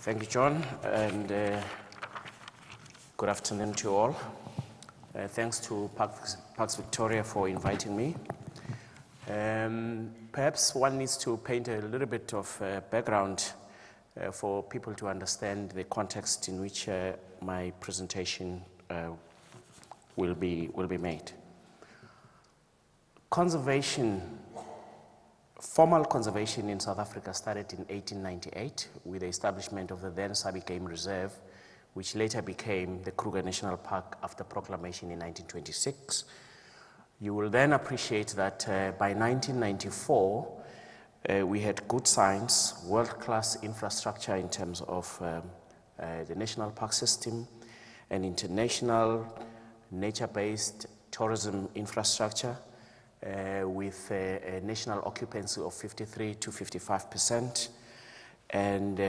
Thank you, John, and good afternoon to all. Thanks to Parks Victoria for inviting me. Perhaps one needs to paint a little bit of background for people to understand the context in which my presentation will be made. Formal conservation in South Africa started in 1898 with the establishment of the then Sabi Game Reserve, which later became the Kruger National Park after proclamation in 1926. You will then appreciate that by 1994, we had good science, world-class infrastructure in terms of the national park system, and international nature-based tourism infrastructure, with a national occupancy of 53 to 55%. And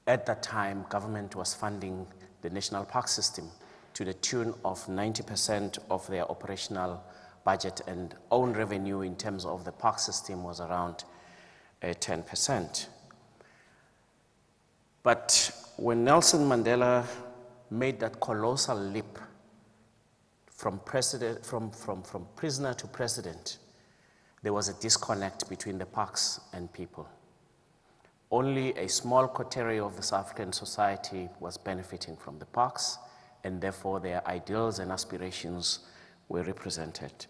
at that time, government was funding the national park system to the tune of 90% of their operational budget, and own revenue in terms of the park system was around 10%. But when Nelson Mandela made that colossal leap from prisoner to president, there was a disconnect between the parks and people. Only a small coterie of the South African society was benefiting from the parks, and therefore their ideals and aspirations were represented.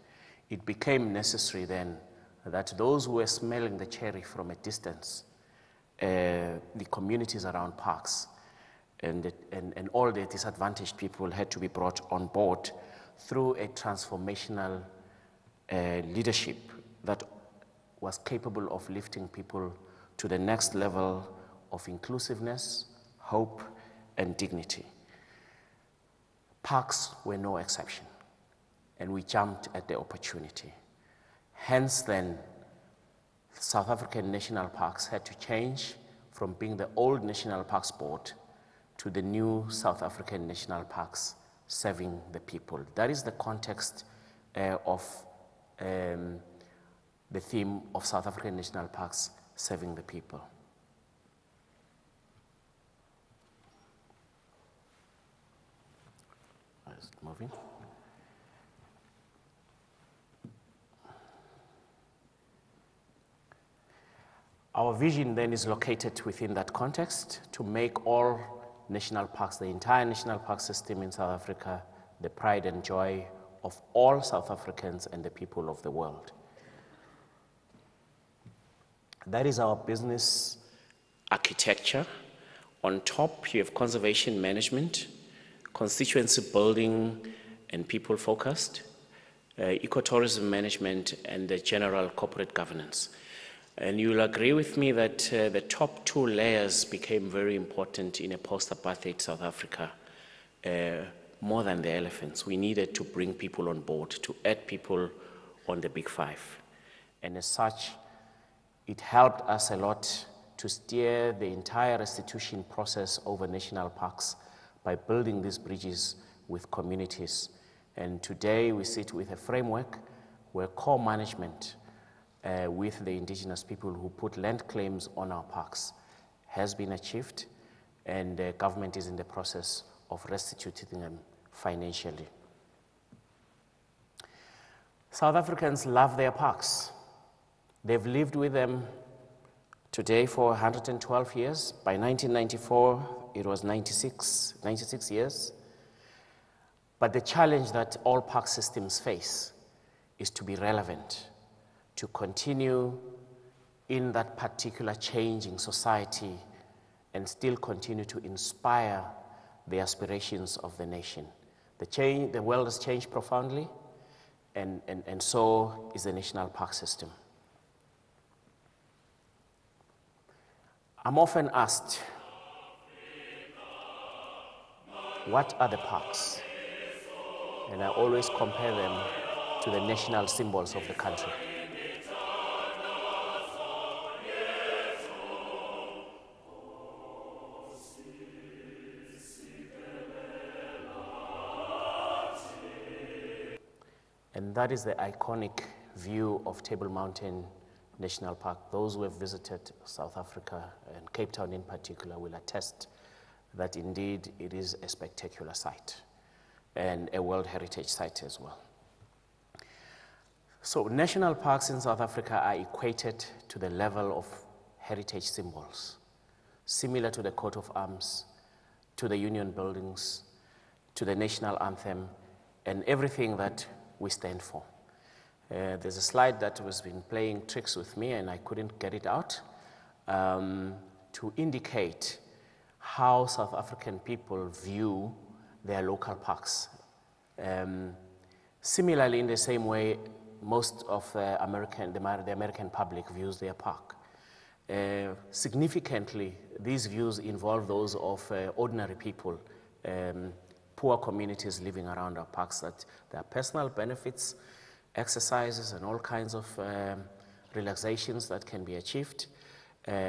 It became necessary then that those who were smelling the cherry from a distance, the communities around parks, and all the disadvantaged people had to be brought on board through a transformational leadership that was capable of lifting people to the next level of inclusiveness, hope, and dignity. Parks were no exception, and we jumped at the opportunity. Hence then, South African national parks had to change from being the old National Parks Board to the new South African National Parks, serving the people. That is the context of the theme of South African National Parks, serving the people. Is it moving? Our vision then is located within that context to make all national parks, the entire national park system in South Africa, the pride and joy of all South Africans and the people of the world. That is our business architecture. On top, you have conservation management, constituency building and people focused, ecotourism management, and the general corporate governance. And you'll agree with me that the top two layers became very important in a post-apartheid South Africa, more than the elephants. We needed to bring people on board, to add people on the big five. And as such, it helped us a lot to steer the entire restitution process over national parks by building these bridges with communities. And today we sit with a framework where core management with the indigenous people who put land claims on our parks has been achieved, and the government is in the process of restituting them financially. South Africans love their parks. They've lived with them today for 112 years. By 1994, it was 96 years. But the challenge that all park systems face is to be relevant, to continue in that particular changing society and still continue to inspire the aspirations of the nation. The world has changed profoundly, and so is the national park system. I'm often asked, what are the parks? And I always compare them to the national symbols of the country. And that is the iconic view of Table Mountain National Park. Those who have visited South Africa and Cape Town in particular will attest that indeed it is a spectacular site and a World Heritage Site as well. So national parks in South Africa are equated to the level of heritage symbols, similar to the coat of arms, to the union buildings, to the national anthem, and everything that we stand for. There's a slide that has been playing tricks with me and I couldn't get it out, to indicate how South African people view their local parks. Similarly, in the same way, most of the American public views their park. Significantly, these views involve those of ordinary people, poor communities living around our parks, that there are personal benefits, exercises, and all kinds of relaxations that can be achieved.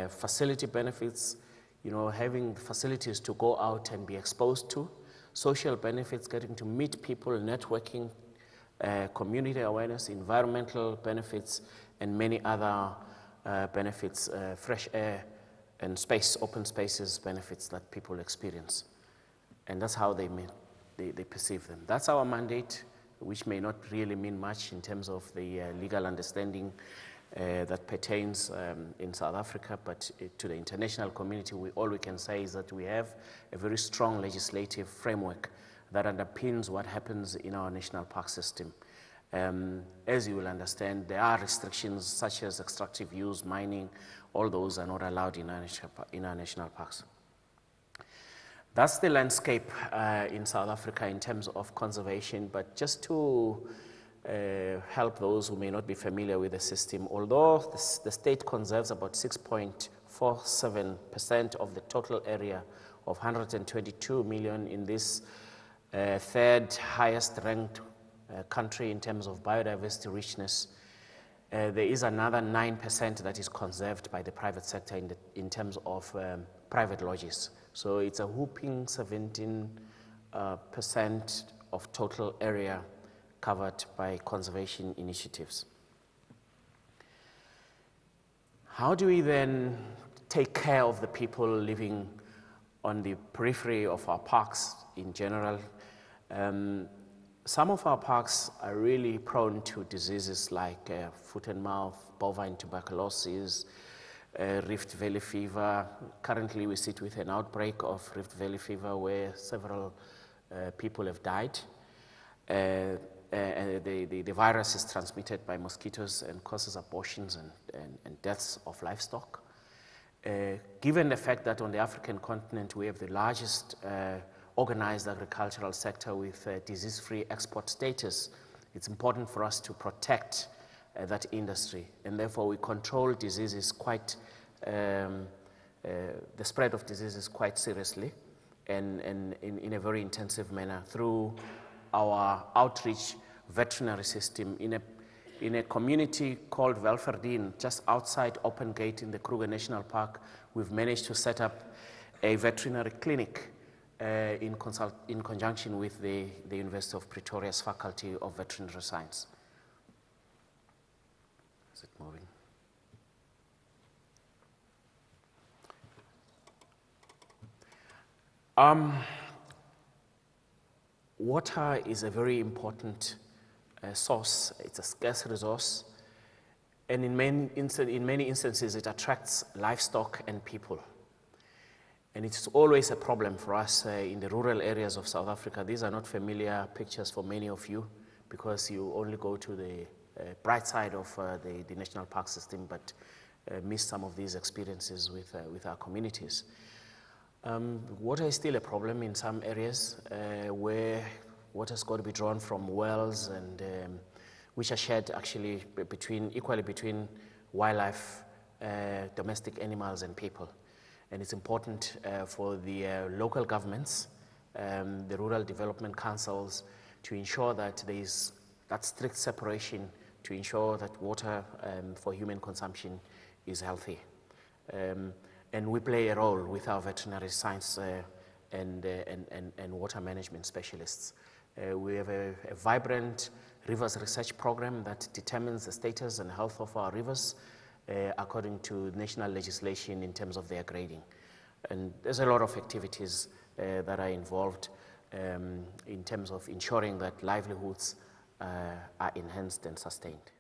Facility benefits, you know, having facilities to go out and be exposed to. Social benefits, getting to meet people, networking, community awareness, environmental benefits, and many other benefits, fresh air and space, open spaces benefits that people experience. And that's how they perceive them. That's our mandate, which may not really mean much in terms of the legal understanding that pertains in South Africa, but to the international community, all we can say is that we have a very strong legislative framework that underpins what happens in our national park system. As you will understand, there are restrictions such as extractive use, mining, all those are not allowed in our national parks. That's the landscape in South Africa in terms of conservation, but just to help those who may not be familiar with the system, although the state conserves about 6.47% of the total area of 122 million in this third highest ranked country in terms of biodiversity richness, there is another 9% that is conserved by the private sector in terms of private lodges. So it's a whopping 17% of total area covered by conservation initiatives. How do we then take care of the people living on the periphery of our parks in general? Some of our parks are really prone to diseases like foot and mouth, bovine tuberculosis, Rift Valley fever. Currently we sit with an outbreak of Rift Valley fever where several people have died. The virus is transmitted by mosquitoes and causes abortions and deaths of livestock. Given the fact that on the African continent we have the largest organized agricultural sector with disease-free export status, it's important for us to protect that industry, and therefore we control diseases quite, the spread of diseases quite seriously and in a very intensive manner through our outreach veterinary system. In a community called Velverdien, just outside Open Gate in the Kruger National Park, we've managed to set up a veterinary clinic in conjunction with the University of Pretoria's Faculty of Veterinary Science. Is it moving? Water is a very important source. It's a scarce resource, and in many instances it attracts livestock and people. And it's always a problem for us in the rural areas of South Africa. These are not familiar pictures for many of you because you only go to the bright side of the national park system, but miss some of these experiences with our communities. Water is still a problem in some areas where water's got to be drawn from wells and which are shared actually equally between wildlife, domestic animals and people. And it's important for the local governments, the rural development councils, to ensure that there is that strict separation to ensure that water for human consumption is healthy. And we play a role with our veterinary science and water management specialists. We have a vibrant rivers research program that determines the status and health of our rivers according to national legislation in terms of their grading. And there's a lot of activities that are involved in terms of ensuring that livelihoods are enhanced and sustained.